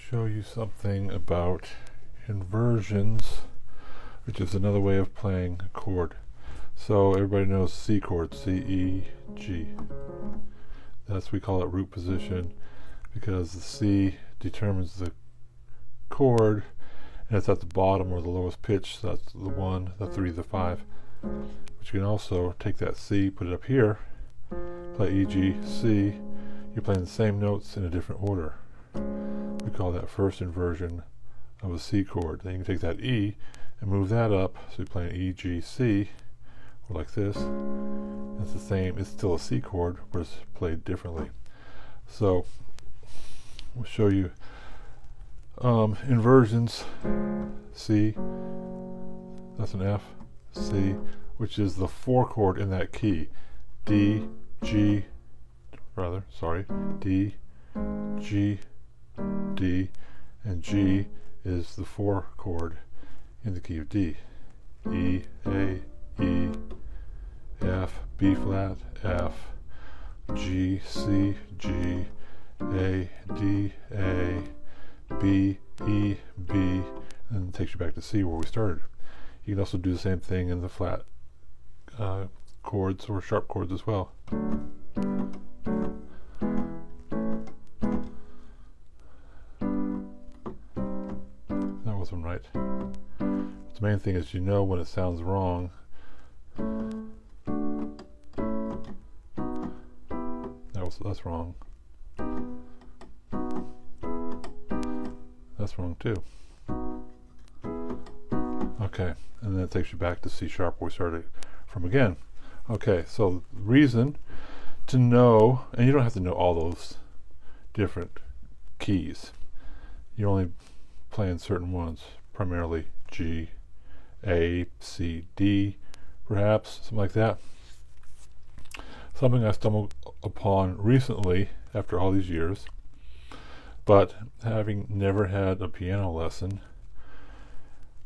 show you something about inversions, which is another way of playing a chord. So everybody knows C chord, C, E, G. We call it root position because the C determines the chord and it's at the bottom or the lowest pitch. So that's the 1, the 3, the 5. But you can also take that C, put it up here, play E, G, C. You're playing the same notes in a different order. We call that first inversion of a C chord. Then you can take that E and move that up, so you're playing E, G, C, or like this. It's the same, it's still a C chord, but it's played differently. So we'll show you inversions. C, that's an F, C, which is the 4 chord in that key. D, G, D, G, D, and G is the 4 chord in the key of D. E, A, E, F, B flat, F, G, C, G, A, D, A, B, E, B, and it takes you back to C where we started. You can also do the same thing in the flat chords or sharp chords as well. That wasn't right. The main thing is you know when it sounds wrong. That's wrong. That's wrong too. Okay, and then it takes you back to C sharp where we started from again. Okay, so the reason to know, and you don't have to know all those different keys. You're only playing certain ones, primarily G, A, C, D, perhaps, something like that. Something I stumbled upon recently after all these years, but having never had a piano lesson,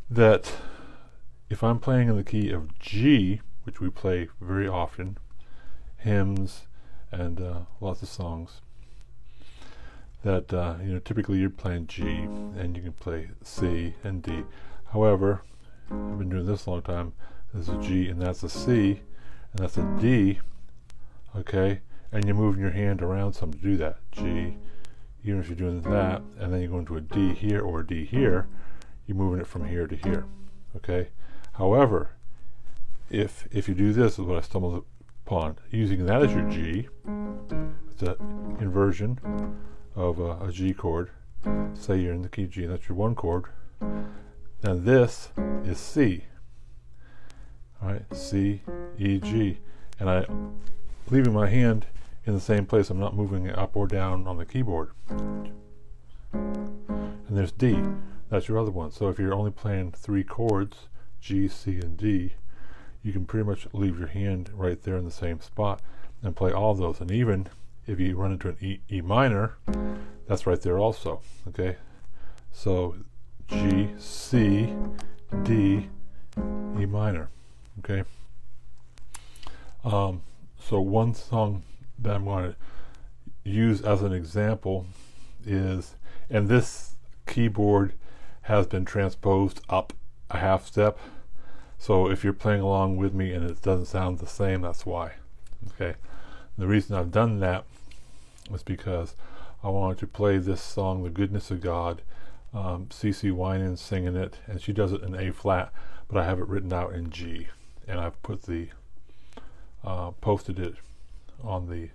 that if I'm playing in the key of G, which we play very often, hymns and lots of songs, that typically you're playing G and you can play C and D. However, I've been doing this a long time. There's a G and that's a C and that's a D. Okay, and you're moving your hand around some to do that. G, even if you're doing that, and then you go into a D here or a D here, you're moving it from here to here. Okay. However, if you do this, is what I stumbled upon. Using that as your G, it's an inversion of a G chord. Say you're in the key G, and that's your 1 chord. Then this is C. All right, C, E, G, and I'm leaving my hand in the same place. I'm not moving it up or down on the keyboard. And there's D. That's your other one. So if you're only playing 3 chords, G, C, and D, you can pretty much leave your hand right there in the same spot and play all of those. And even if you run into an E minor, that's right there also. Okay, so G, C, D, E minor. Okay. So one song that I'm going to use as an example is, and this keyboard has been transposed up a half step. So if you're playing along with me and it doesn't sound the same, that's why. Okay. The reason I've done that is because I wanted to play this song, The Goodness of God. CeCe Winans singing it, and she does it in A flat, but I have it written out in G, and I've put the posted it on the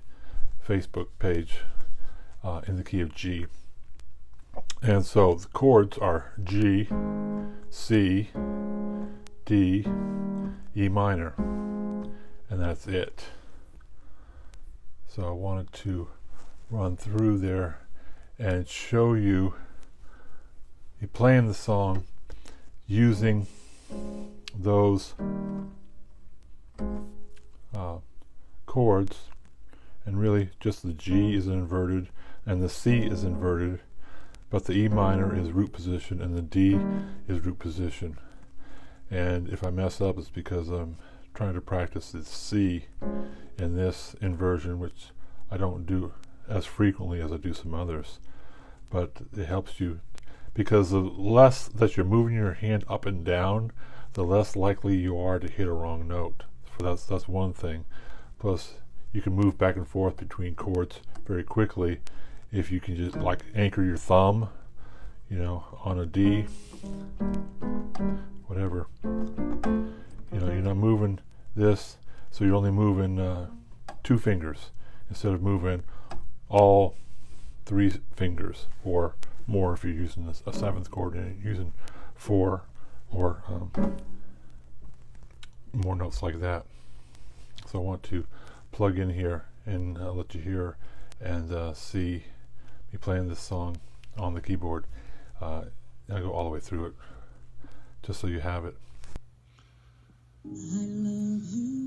Facebook page in the key of G. And so the chords are G, C, D, E minor, and that's it. So I wanted to run through there and show you playing the song using those chords, and really just the G is inverted and the C is inverted, but the E minor is root position and the D is root position. And if I mess up, it's because I'm trying to practice the C in this inversion, which I don't do as frequently as I do some others. but it helps you because the less that you're moving your hand up and down, the less likely you are to hit a wrong note. So that's one thing. Plus, you can move back and forth between chords very quickly if you can just like anchor your thumb, on a D, whatever. You're not moving this, so you're only moving 2 fingers instead of moving all 3 fingers or more if you're using a 7th chord and you're using 4 or more notes like that. So I want to plug in here and let you hear and see me playing this song on the keyboard. I'll go all the way through it just so you have it. I love you.